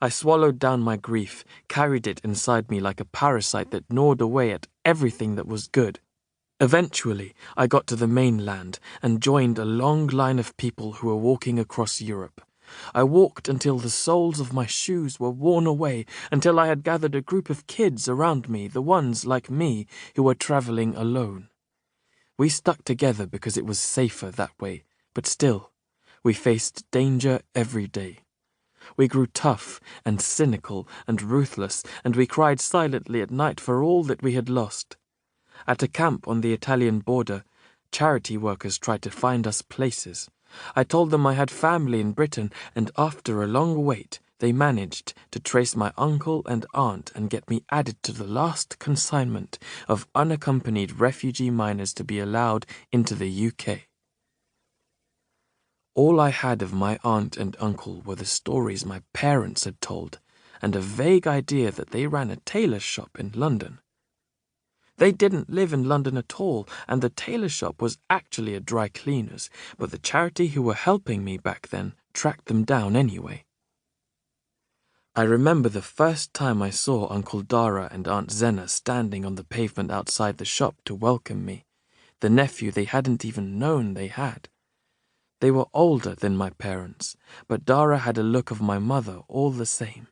I swallowed down my grief, carried it inside me like a parasite that gnawed away at everything that was good. Eventually, I got to the mainland and joined a long line of people who were walking across Europe. I walked until the soles of my shoes were worn away, until I had gathered a group of kids around me, the ones, like me, who were traveling alone. We stuck together because it was safer that way, but still, we faced danger every day. We grew tough and cynical and ruthless, and we cried silently at night for all that we had lost. At a camp on the Italian border, charity workers tried to find us places. I told them I had family in Britain, and after a long wait, they managed to trace my uncle and aunt and get me added to the last consignment of unaccompanied refugee minors to be allowed into the UK. All I had of my aunt and uncle were the stories my parents had told, and a vague idea that they ran a tailor shop in London. They didn't live in London at all, and the tailor shop was actually a dry cleaner's, but the charity who were helping me back then tracked them down anyway. I remember the first time I saw Uncle Dara and Aunt Zena standing on the pavement outside the shop to welcome me, the nephew they hadn't even known they had. They were older than my parents, but Dara had a look of my mother all the same.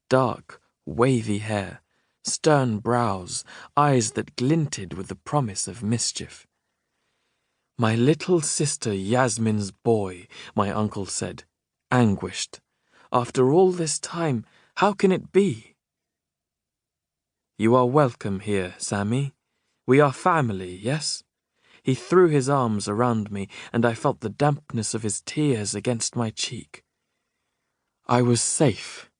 Dark, wavy hair, stern brows, eyes that glinted with the promise of mischief. "My little sister Yasmin's boy," my uncle said, anguished. "After all this time, how can it be?" "You are welcome here, Sami. We are family, yes?" He threw his arms around me, and I felt the dampness of his tears against my cheek. I was safe.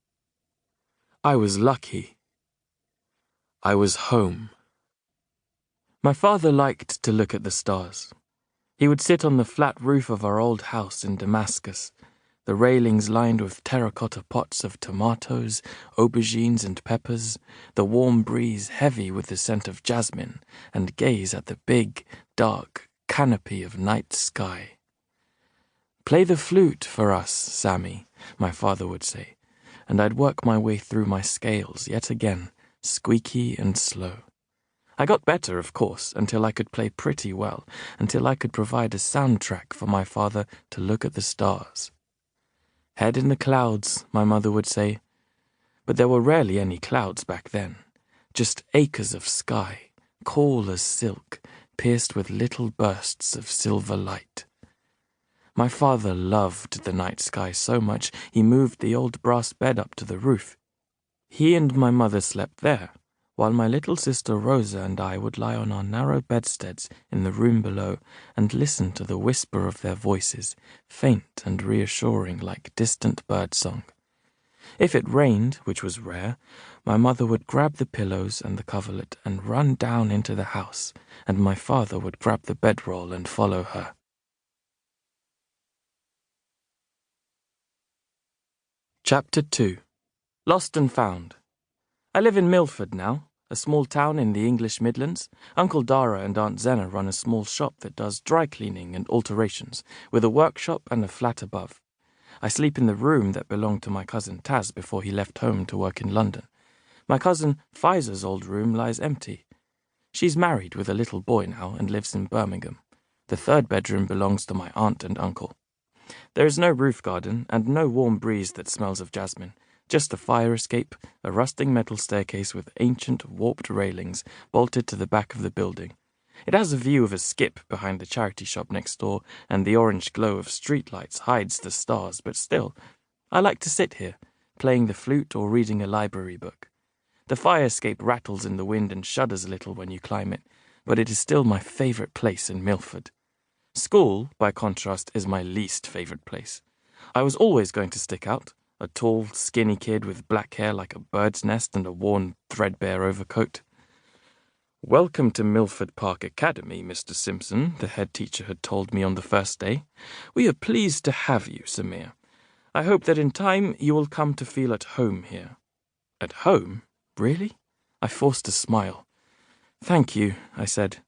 I was lucky. I was home. My father liked to look at the stars. He would sit on the flat roof of our old house in Damascus, the railings lined with terracotta pots of tomatoes, aubergines and peppers, the warm breeze heavy with the scent of jasmine, and gaze at the big, dark canopy of night sky. "Play the flute for us, Sami," my father would say, and I'd work my way through my scales yet again, squeaky and slow. I got better, of course, until I could play pretty well, until I could provide a soundtrack for my father to look at the stars. "Head in the clouds," my mother would say. But there were rarely any clouds back then, just acres of sky, cool as silk, pierced with little bursts of silver light. My father loved the night sky so much he moved the old brass bed up to the roof. He and my mother slept there, while my little sister Rosa and I would lie on our narrow bedsteads in the room below and listen to the whisper of their voices, faint and reassuring like distant birdsong. If it rained, which was rare, my mother would grab the pillows and the coverlet and run down into the house, and my father would grab the bedroll and follow her. Chapter 2. Lost and Found. I live in Milford now, a small town in the English Midlands. Uncle Dara and Aunt Zena run a small shop that does dry cleaning and alterations, with a workshop and a flat above. I sleep in the room that belonged to my cousin Taz before he left home to work in London. My cousin Faiza's old room lies empty. She's married with a little boy now and lives in Birmingham. The third bedroom belongs to my aunt and uncle. There is no roof garden and no warm breeze that smells of jasmine, just a fire escape, a rusting metal staircase with ancient warped railings bolted to the back of the building. It has a view of a skip behind the charity shop next door, and the orange glow of streetlights hides the stars, but still, I like to sit here, playing the flute or reading a library book. The fire escape rattles in the wind and shudders a little when you climb it, but it is still my favourite place in Milford. School, by contrast, is my least favourite place. I was always going to stick out, a tall, skinny kid with black hair like a bird's nest and a worn, threadbare overcoat. "Welcome to Milford Park Academy, Mr. Simpson," the head teacher had told me on the first day. "We are pleased to have you, Samir. I hope that in time you will come to feel at home here." At home? Really? I forced a smile. "Thank you," I said.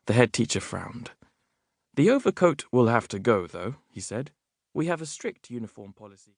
The head teacher frowned. "The overcoat will have to go, though," he said. "We have a strict uniform policy."